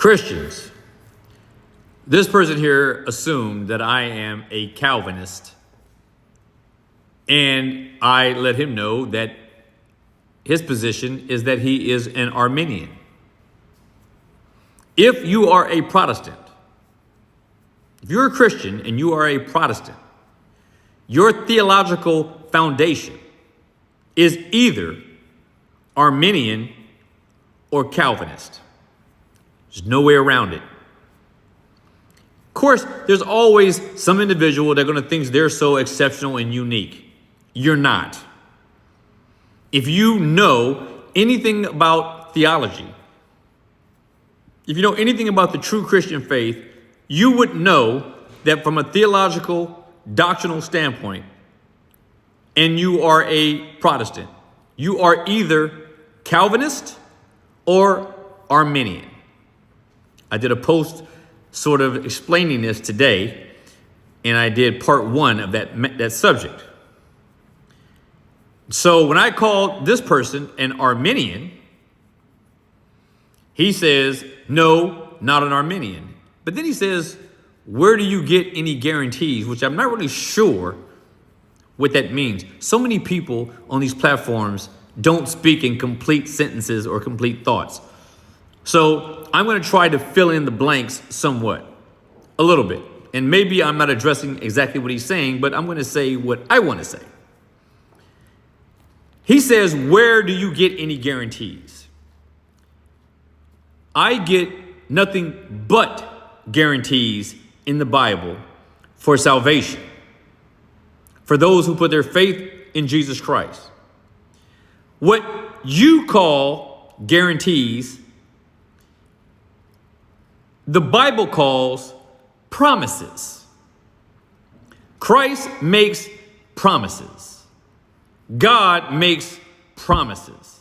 Christians. This person here assumed that I am a Calvinist, and I let him know that his position is that he is an Arminian. If you are a Protestant, if you're a Christian and you are a Protestant, your theological foundation is either Arminian or Calvinist. There's no way around it. Of course, there's always some individual that are going to think they're so exceptional and unique. You're not. If you know anything about theology, if you know anything about the true Christian faith, you would know that from a theological, doctrinal standpoint, and you are a Protestant, you are either Calvinist or Arminian. I did a post sort of explaining this today, and I did part 1 of that subject. So when I called this person an Arminian, he says, no, not an Arminian. But then he says, where do you get any guarantees? Which I'm not really sure what that means. So many people on these platforms don't speak in complete sentences or complete thoughts. So I'm going to try to fill in the blanks somewhat, a little bit. And maybe I'm not addressing exactly what he's saying, but I'm going to say what I want to say. He says, where do you get any guarantees? I get nothing but guarantees in the Bible for salvation, for those who put their faith in Jesus Christ. What you call guarantees, the Bible calls promises. Christ makes promises. God makes promises.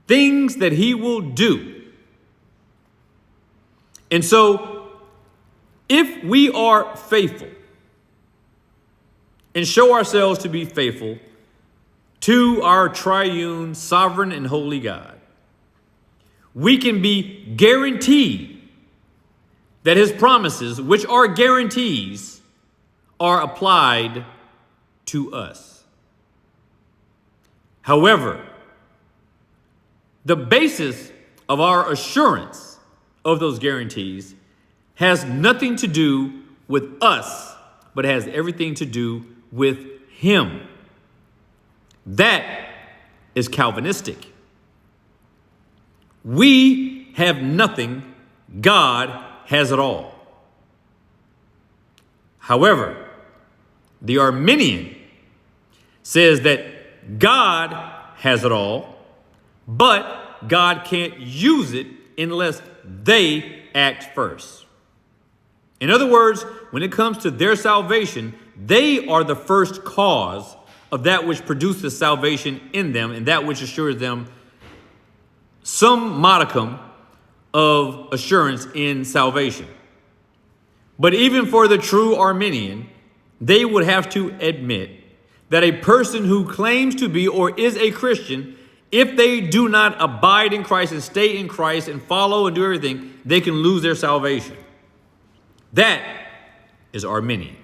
Things that he will do. And so, if we are faithful and show ourselves to be faithful to our triune, sovereign, and holy God, we can be guaranteed that his promises, which are guarantees, are applied to us. However, the basis of our assurance of those guarantees has nothing to do with us, but has everything to do with him. That is Calvinistic. We have nothing, God has it all. However, the Arminian says that God has it all, but God can't use it unless they act first. In other words, when it comes to their salvation, they are the first cause of that which produces salvation in them and that which assures them some modicum of assurance in salvation. But even for the true Arminian, they would have to admit that a person who claims to be or is a Christian, if they do not abide in Christ and stay in Christ and follow and do everything, they can lose their salvation. That is Arminian.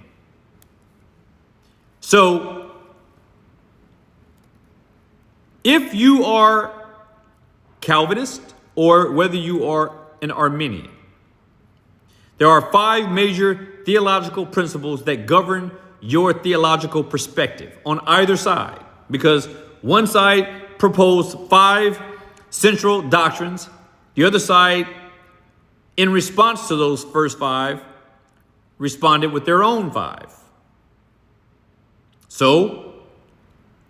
So, if you are Calvinist or whether you are an Arminian, there are 5 major theological principles that govern your theological perspective on either side, because one side proposed 5 central doctrines, the other side, in response to those first 5, responded with their own 5. So,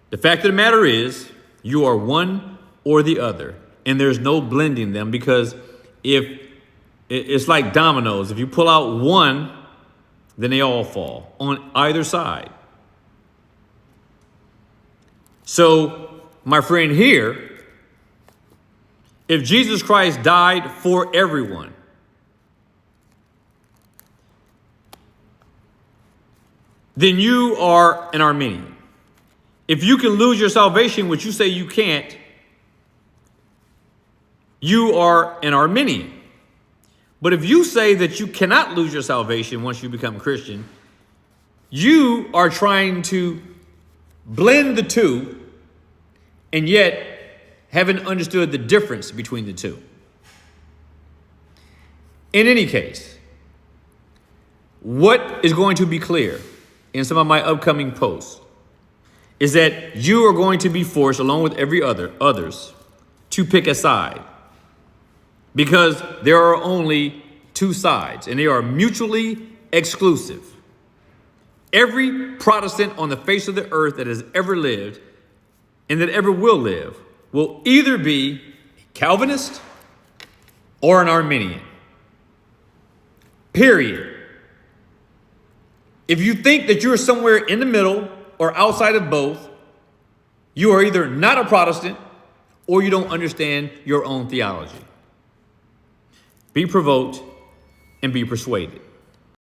the fact of the matter is, you are one or the other, and there's no blending them, because if it's like dominoes, if you pull out one, then they all fall on either side. So, my friend here, if Jesus Christ died for everyone, then you are an Arminian. If you can lose your salvation, which you say you can't, you are an Arminian. But if you say that you cannot lose your salvation once you become a Christian, you are trying to blend the two and yet haven't understood the difference between the two. In any case, what is going to be clear in some of my upcoming posts is that you are going to be forced, along with others, to pick a side. Because there are only two sides, and they are mutually exclusive. Every Protestant on the face of the earth that has ever lived and that ever will live will either be a Calvinist or an Arminian. Period. If you think that you're somewhere in the middle or outside of both, you are either not a Protestant or you don't understand your own theology. Be provoked and be persuaded.